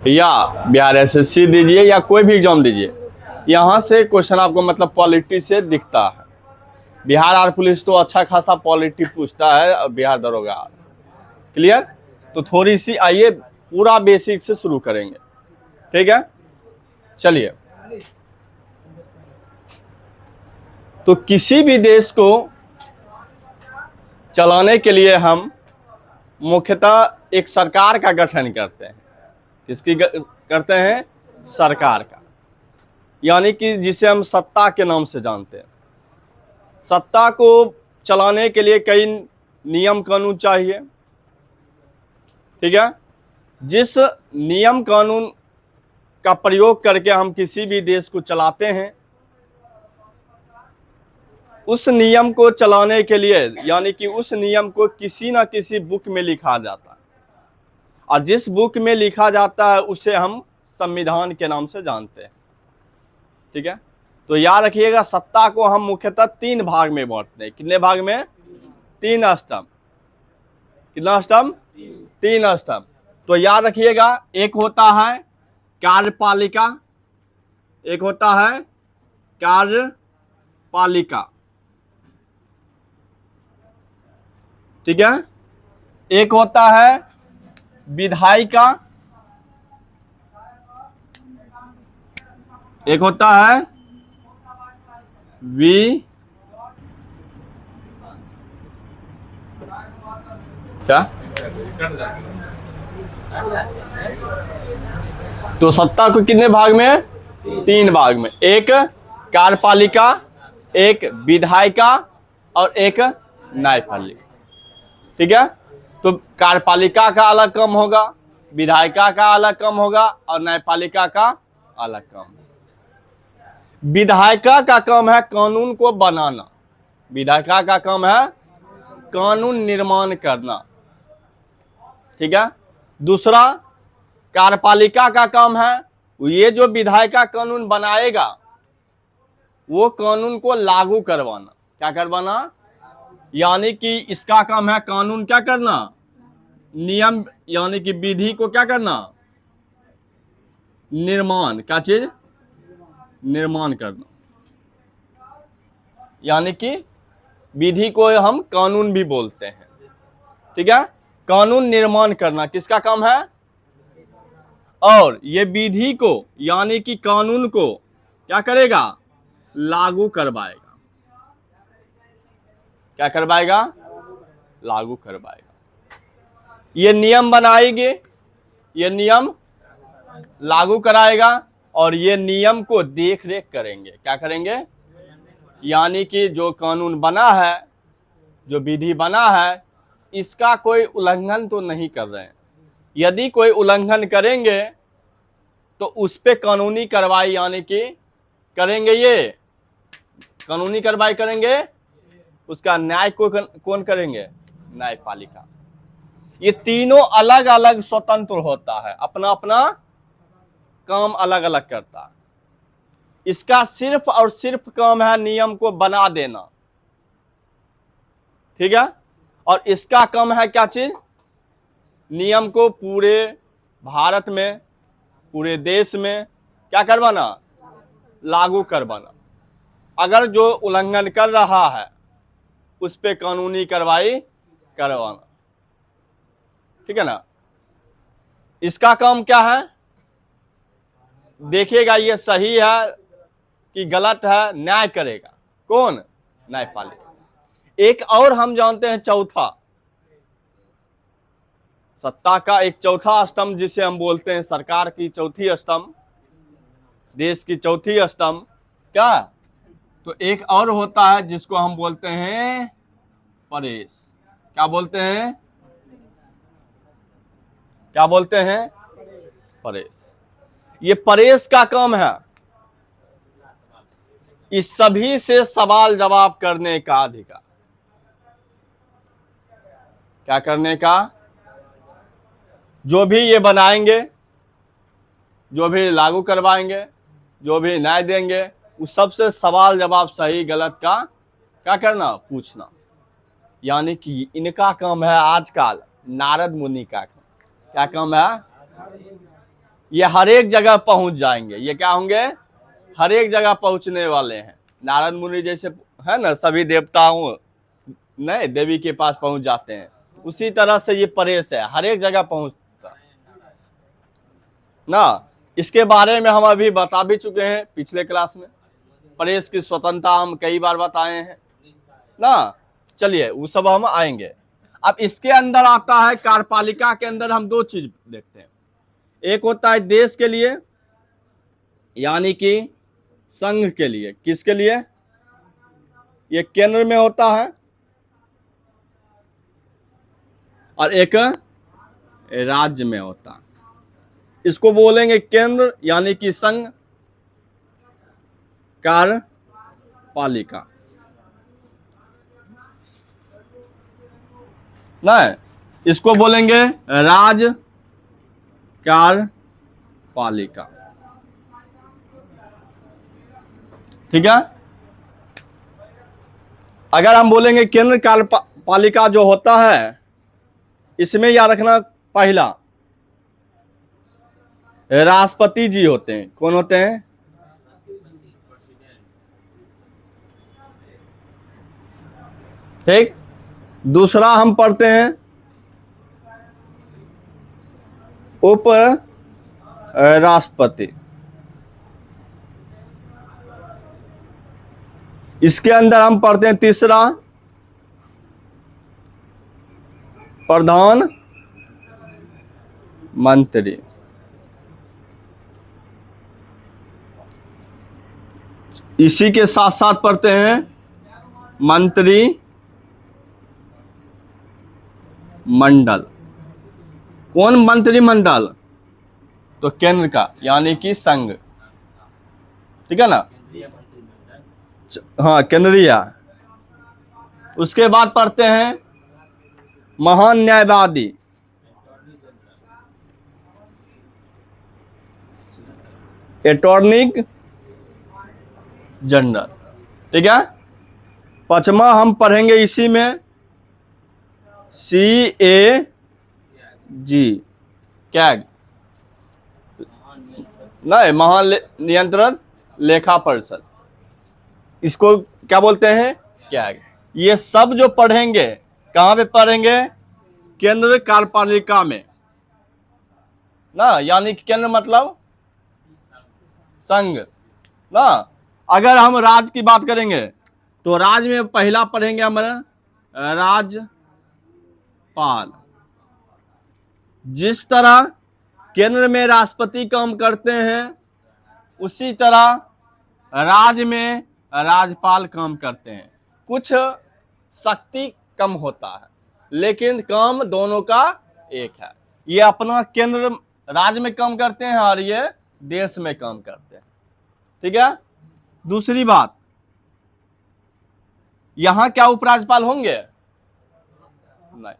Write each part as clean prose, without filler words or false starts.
या बिहार एसएससी दीजिए या कोई भी एग्जाम दीजिए, यहाँ से क्वेश्चन आपको मतलब पॉलिटी से दिखता है। बिहार आर्ट पुलिस तो अच्छा खासा पॉलिटी पूछता है और बिहार दरोगा। क्लियर? तो थोड़ी सी आइए पूरा बेसिक से शुरू करेंगे, ठीक है? चलिए, तो किसी भी देश को चलाने के लिए हम मुख्यतः एक सरकार का गठन करते हैं। किसकी करते हैं? सरकार का, यानी कि जिसे हम सत्ता के नाम से जानते हैं। सत्ता को चलाने के लिए कई नियम कानून चाहिए, ठीक है? जिस नियम कानून का प्रयोग करके हम किसी भी देश को चलाते हैं, उस नियम को चलाने के लिए यानी कि उस नियम को किसी ना किसी बुक में लिखा जाता है, और जिस बुक में लिखा जाता है उसे हम संविधान के नाम से जानते हैं, ठीक है? तो याद रखिएगा, सत्ता को हम मुख्यतः 3 भाग में बांटते हैं। कितने भाग में? 3 स्तंभ। कितना स्तंभ? 3 स्तंभ। तो याद रखिएगा, एक होता है कार्यपालिका, एक होता है कार्यपालिका, ठीक है? एक होता है विधायिका, एक होता है क्या? तो सत्ता को कितने भाग में? 3 भाग में। एक कार्यपालिका, एक विधायिका और एक न्यायपालिका, ठीक है? तो कार्यपालिका का अलग काम होगा, विधायिका का अलग काम होगा और न्यायपालिका का अलग काम होगा। विधायिका का काम है कानून को बनाना, विधायिका का काम है कानून निर्माण करना, ठीक है? दूसरा, कार्यपालिका का काम है ये जो विधायिका कानून बनाएगा वो कानून को लागू करवाना। क्या करवाना? यानी कि इसका काम है कानून क्या करना? नियम यानी कि विधि को क्या करना? निर्माण। क्या चीज? निर्माण करना। यानी कि विधि को हम कानून भी बोलते हैं, ठीक है? कानून निर्माण करना किसका काम है? और ये विधि को यानी कि कानून को क्या करेगा? लागू करवाएगा। क्या करवाएगा? लागू करवाएगा। ये नियम बनाएंगे, ये नियम लागू कराएगा और ये नियम को देख रेख करेंगे। क्या करेंगे? यानी कि जो कानून बना है, जो विधि बना है, इसका कोई उल्लंघन तो नहीं कर रहे हैं। यदि कोई उल्लंघन करेंगे तो उस पे कानूनी कार्रवाई यानी कि करेंगे, ये कानूनी कार्रवाई करेंगे। उसका न्याय को कौन करेंगे? न्यायपालिका। ये तीनों अलग अलग स्वतंत्र होता है, अपना अपना काम अलग अलग करता है। इसका सिर्फ और सिर्फ काम है नियम को बना देना, ठीक है? और इसका काम है क्या चीज? नियम को पूरे भारत में, पूरे देश में क्या करवाना? लागू करवाना। अगर जो उल्लंघन कर रहा है उस पे कानूनी कार्रवाई करवाना, ठीक है ना? इसका काम क्या है? देखिएगा ये सही है कि गलत है, न्याय करेगा। कौन? न्यायपालिका। एक और हम जानते हैं चौथा, सत्ता का एक चौथा स्तंभ जिसे हम बोलते हैं सरकार की चौथी स्तंभ, देश की चौथी स्तंभ। क्या? तो एक और होता है जिसको हम बोलते हैं प्रेस। क्या बोलते हैं? क्या बोलते हैं? प्रेस। ये प्रेस का काम है इस सभी से सवाल जवाब करने का अधिकार। क्या करने का? जो भी ये बनाएंगे, जो भी लागू करवाएंगे, जो भी न्याय देंगे, उस सबसे सवाल जवाब सही गलत का क्या करना? पूछना। यानी कि इनका काम है आजकल नारद मुनि का काम। क्या काम है? ये हर एक जगह पहुंच जाएंगे। ये क्या होंगे? हर एक जगह पहुंचने वाले हैं। नारद मुनि जैसे है ना, सभी देवताओं नहीं देवी के पास पहुंच जाते हैं, उसी तरह से ये परेश है, हर एक जगह पहुंचता ना। इसके बारे में हम अभी बता भी चुके हैं पिछले क्लास में। परेश की स्वतंत्रता हम कई बार बताए हैं ना। चलिए वो सब हम आएंगे। अब इसके अंदर आता है, कार्यपालिका के अंदर हम दो चीज देखते हैं। एक होता है देश के लिए, यानी कि संघ के लिए। किसके लिए? ये केंद्र में होता है, और एक राज्य में होता है। इसको बोलेंगे केंद्र यानी कि संघ, कार्यपालिका। नहीं, इसको बोलेंगे राज्य कार्यपालिका। ठीक है। अगर हम बोलेंगे केंद्र कार्यपालिका जो होता है, इसमें याद रखना, पहला राष्ट्रपति जी होते हैं। कौन होते हैं? ठीक। दूसरा हम पढ़ते हैं उप राष्ट्रपति। इसके अंदर हम पढ़ते हैं तीसरा प्रधान मंत्री। इसी के साथ साथ पढ़ते हैं मंत्री मंडल। कौन मंत्रिमंडल? तो केंद्र का यानी कि संघ। ठीक है ना। हाँ, केंद्रीय। उसके बाद पढ़ते हैं महान न्यायवादी। Attorney general. ठीक है। पांचवा हम पढ़ेंगे इसी में CAG, कैग। नहीं, महान नियंत्रण लेखा परिषद। इसको क्या बोलते हैं? कैग। ये सब जो पढ़ेंगे कहां पे पढ़ेंगे? केंद्र कार्यपालिका में ना, यानी कि केंद्र मतलब संघ ना। अगर हम राज्य की बात करेंगे तो राज्य में पहला पढ़ेंगे हमारा राज्यपाल। जिस तरह केंद्र में राष्ट्रपति काम करते हैं, उसी तरह राज्य में राज्यपाल काम करते हैं। कुछ शक्ति कम होता है, लेकिन काम दोनों का एक है। ये अपना केंद्र राज्य में काम करते हैं और ये देश में काम करते हैं। ठीक है। दूसरी बात, यहां क्या उपराज्यपाल होंगे? नहीं,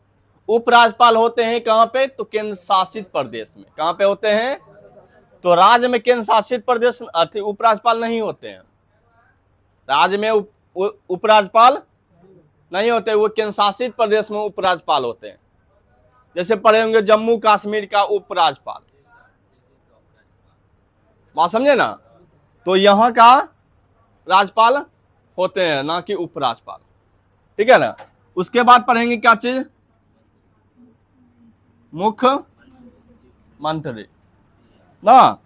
उपराज्यपाल होते हैं कहां पे? तो केंद्र शासित प्रदेश में। कहां पे होते हैं? तो राज्य में केंद्र शासित प्रदेश उपराज्यपाल नहीं होते हैं। राज्य में उपराज्यपाल नहीं होते, वो केंद्र शासित प्रदेश में उपराज्यपाल होते हैं। जैसे पढ़े होंगे जम्मू कश्मीर का उपराज्यपाल, बात समझे ना। तो यहां का राज्यपाल होते हैं, ना कि उपराज्यपाल। ठीक है ना। उसके बाद पढ़ेंगे क्या चीज? मुख्यमंत्री ना।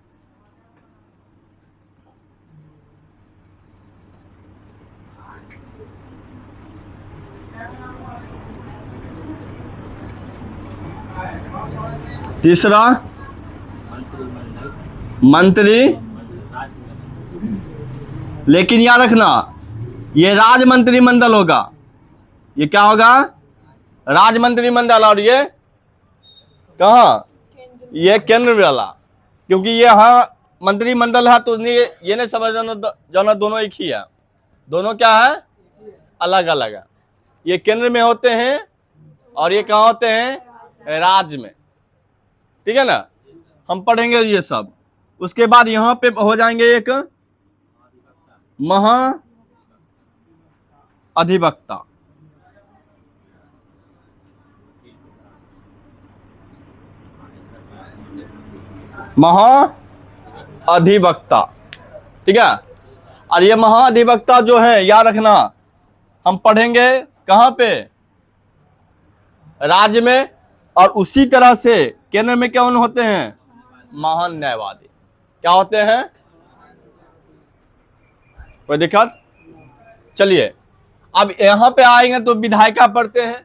तीसरा मंत्री। लेकिन याद रखना, ये राज्य मंत्रिमंडल होगा। ये क्या होगा? राज्य मंत्रिमंडल। और ये कहाँ? ये केंद्र वाला। क्योंकि ये हाँ मंत्रिमंडल है, तो ये नहीं समझ जाना दोनों एक ही है। दोनों क्या है? अलग अलग है। ये केंद्र में होते हैं और ये कहाँ होते हैं? राज्य में। ठीक है ना। हम पढ़ेंगे ये सब। उसके बाद यहां पे हो जाएंगे एक महाअधिवक्ता। महाअधिवक्ता, ठीक है। और ये महाअधिवक्ता जो है, याद रखना, हम पढ़ेंगे कहां पे, राज्य में। और उसी तरह से केंद्र में कौन होते हैं, महान न्यायवादी। क्या होते हैं, कोई दिक्कत। चलिए अब यहां पे आएंगे तो विधायिका पढ़ते हैं।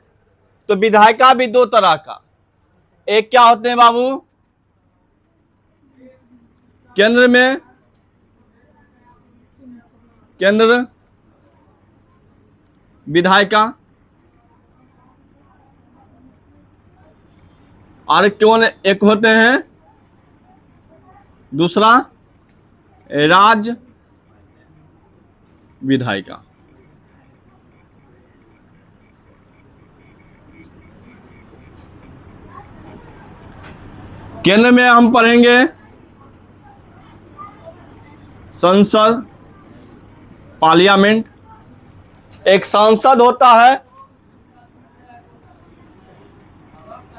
तो विधायिका भी दो तरह का, एक क्या होते हैं बाबू, केंद्र में, केंद्र विधायिका, और कौन एक होते हैं दूसरा, राज्य विधायिका। केंद्र में हम पढ़ेंगे संसद, पार्लियामेंट। एक सांसद होता है,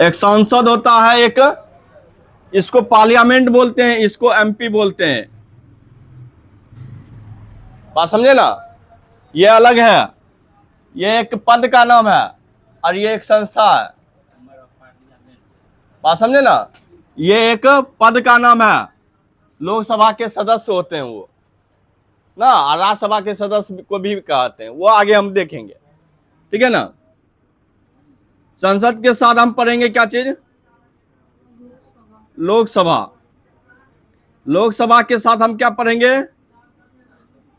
एक सांसद होता है, एक इसको पार्लियामेंट बोलते हैं, इसको एमपी बोलते हैं। बात समझे ना, ये अलग है, ये एक पद का नाम है और ये एक संस्था है। बात समझे ना, ये एक पद का नाम है, लोकसभा के सदस्य होते हैं वो ना, राज्यसभा के सदस्य को भी कहते हैं, वो आगे हम देखेंगे, ठीक है ना। संसद के साथ हम पढ़ेंगे क्या चीज, लोकसभा। लोकसभा के साथ हम क्या पढ़ेंगे,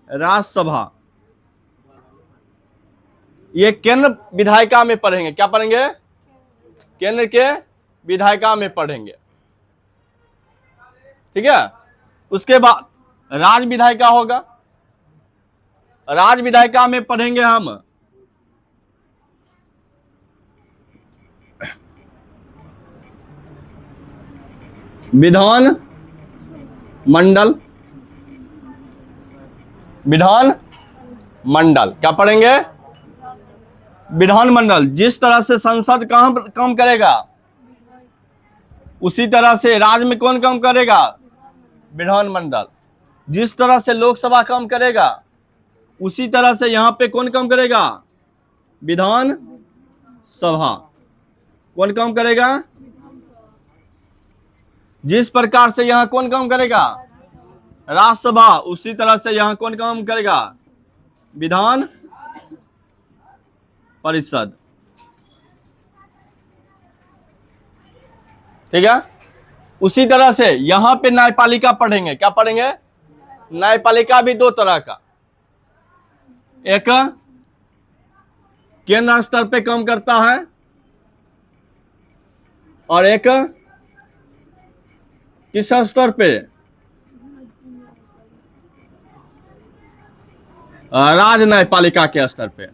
राज्यसभा। ये केंद्र विधायिका में पढ़ेंगे, क्या पढ़ेंगे, केंद्र के विधायिका में पढ़ेंगे, ठीक है। उसके बाद राज्य विधायिका होगा, राज्य विधायिका में पढ़ेंगे हम विधान मंडल, विधान मंडल क्या पढ़ेंगे, विधान मंडल। जिस तरह से संसद कहां काम करेगा, उसी तरह से राज्य में कौन काम करेगा, विधान मंडल। जिस तरह से लोकसभा काम करेगा, उसी तरह से यहां पे कौन काम करेगा, विधान सभा। कौन काम करेगा, जिस प्रकार से यहां कौन काम करेगा, राज्यसभा, उसी तरह से यहां कौन काम करेगा, विधान परिषद, ठीक है। उसी तरह से यहां पे न्यायपालिका पढ़ेंगे, क्या पढ़ेंगे, न्यायपालिका भी दो तरह का, एक केंद्र स्तर पे काम करता है और एक किस स्तर पे, राज्य न्यायपालिका के स्तर पे।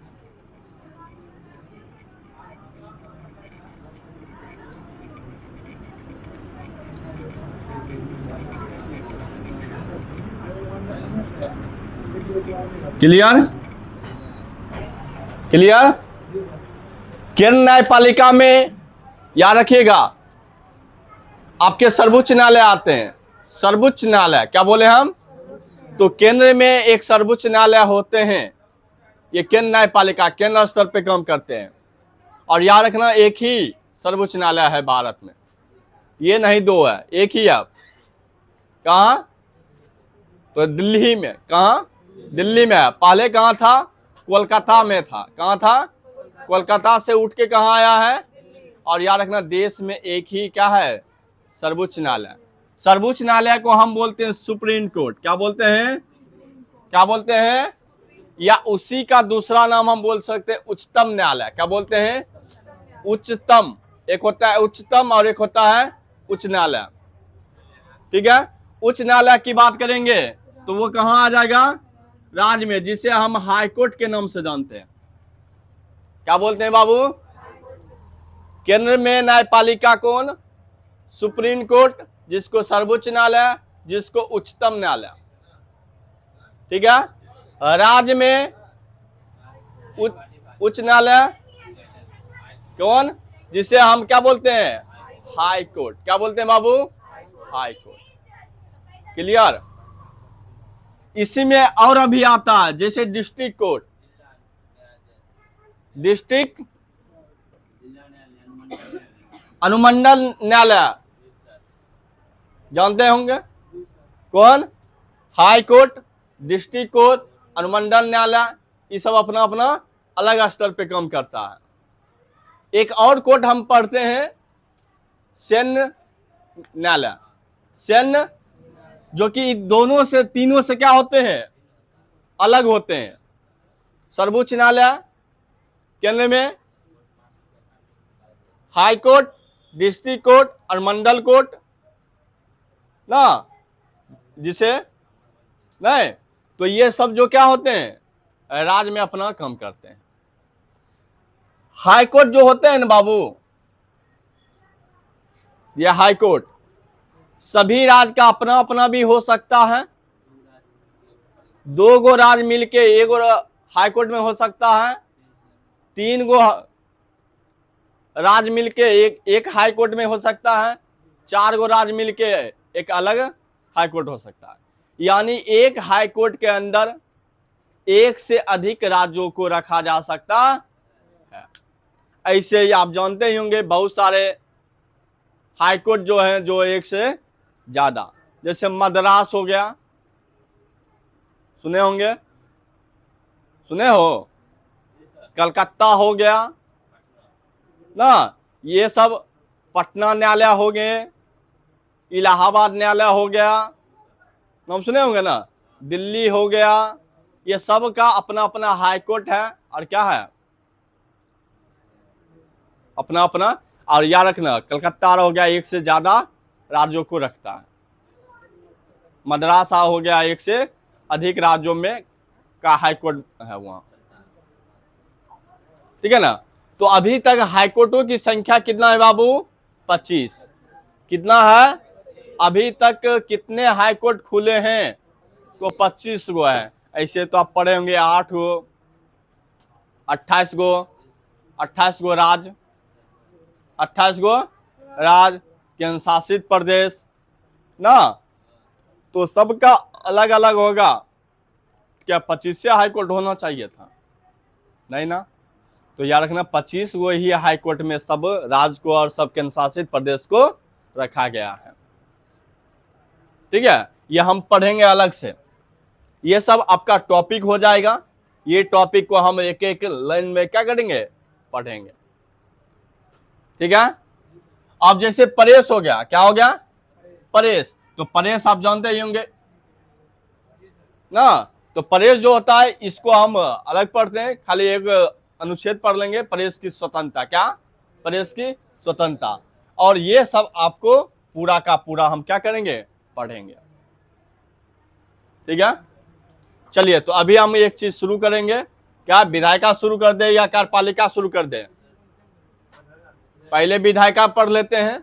Clear, clear. केंद्र न्यायपालिका में याद रखिएगा, आपके सर्वोच्च न्यायालय आते हैं, सर्वोच्च न्यायालय क्या बोले हम, तो केंद्र में एक सर्वोच्च न्यायालय होते हैं, ये केंद्र न्यायपालिका केंद्र स्तर पे काम करते हैं। और याद रखना एक ही सर्वोच्च न्यायालय है भारत में, ये नहीं दो है, एक ही है। कहा, तो दिल्ली में, कहा, दिल्ली में है। पहले कहाँ था, कोलकाता में था। कहाँ था, कोलकाता से उठ के कहाँ आया है। और याद रखना देश में एक ही क्या है, सर्वोच्च न्यायालय। सर्वोच्च न्यायालय को हम बोलते हैं सुप्रीम कोर्ट। क्या बोलते हैं, क्या बोलते हैं, या उसी का दूसरा नाम हम बोल सकते हैं उच्चतम न्यायालय। क्या बोलते हैं, उच्चतम। एक होता है उच्चतम और एक होता है उच्च न्यायालय, ठीक है। उच्च न्यायालय की बात करेंगे तो वो कहां आ जाएगा, राज्य में, जिसे हम हाई कोर्ट के नाम से जानते हैं। क्या बोलते हैं बाबू, केंद्र में न्यायपालिका कौन, सुप्रीम कोर्ट, जिसको सर्वोच्च न्यायालय, जिसको उच्चतम न्यायालय, ठीक है। राज्य में उच्च न्यायालय कौन, जिसे हम क्या बोलते हैं, हाई कोर्ट। क्या बोलते हैं बाबू, हाई कोर्ट। क्लियर। इसी में और अभी आता है जैसे डिस्ट्रिक्ट कोर्ट, डिस्ट्रिक्ट अनुमंडल न्यायालय, जानते होंगे कौन, हाई कोर्ट, डिस्ट्रिक्ट कोर्ट, अनुमंडल न्यायालय, ये सब अपना अपना अलग स्तर पे काम करता है। एक और कोर्ट हम पढ़ते हैं सैन्य न्यायालय, सैन्य, जो कि दोनों से तीनों से क्या होते हैं, अलग होते हैं। सर्वोच्च न्यायालय केंद्र में, हाई कोर्ट, डिस्ट्रिक्ट कोर्ट और मंडल कोर्ट ना, जिसे नहीं, तो ये सब जो क्या होते हैं, राज्य में अपना काम करते हैं। हाई कोर्ट जो होते हैं ना बाबू, ये हाई कोर्ट सभी राज्य का अपना अपना भी हो सकता है, दो गो राज्य मिलके एक हाई कोर्ट में हो सकता है, तीन गो राज्य मिलके एक हाई कोर्ट में हो सकता है, चार गो राज्य मिलके एक अलग हाई कोर्ट हो सकता है। यानी एक हाई कोर्ट के अंदर एक से अधिक राज्यों को रखा जा सकता है। ऐसे ही आप जानते ही होंगे बहुत सारे हाई कोर्ट जो है, जो एक से ज्यादा, जैसे मद्रास हो गया, सुने होंगे, सुने हो, कलकत्ता हो गया ना, ये सब पटना न्यायालय हो गए, इलाहाबाद न्यायालय हो गया, नाम सुने होंगे ना, दिल्ली हो गया, ये सब का अपना अपना हाई कोर्ट है और क्या है, अपना अपना। और याद रखना कलकत्ता हो गया एक से ज्यादा राज्यों को रखता है, मद्रास हो गया एक से अधिक राज्यों में का हाई कोर्ट है वहां, ठीक है ना। तो अभी तक हाई कोर्टों की संख्या कितना है बाबू, 25। कितना है, अभी तक कितने हाई कोर्ट खुले हैं, तो 25 गो है। ऐसे तो आप पढ़े होंगे 8 गो, 28 गो, 28 गो राज्य, 28 गो राज्य, केंद्र शासित प्रदेश ना, तो सबका अलग अलग होगा। क्या 25 से हाई कोर्ट होना चाहिए था, नहीं ना, तो याद रखना 25 गो ही हाई कोर्ट में सब राज्य को और सब केंद्र शासित प्रदेश को रखा गया है, ठीक है। ये हम पढ़ेंगे अलग से, ये सब आपका टॉपिक हो जाएगा। ये टॉपिक को हम एक एक लाइन में क्या करेंगे, पढ़ेंगे, ठीक है। अब जैसे परेश हो गया, क्या हो गया, परेश, तो परेश आप जानते ही होंगे ना, तो परेश जो होता है इसको हम अलग पढ़ते हैं, खाली एक अनुच्छेद पढ़ लेंगे, परेश की स्वतंत्रता, क्या, परेश की स्वतंत्रता, और ये सब आपको पूरा का पूरा हम क्या करेंगे, पढ़ेंगे, ठीक है। चलिए, तो अभी हम एक चीज शुरू करेंगे, क्या विधायिका शुरू कर दे या कार्यपालिका शुरू कर दे, पहले विधायिका पढ़ लेते हैं।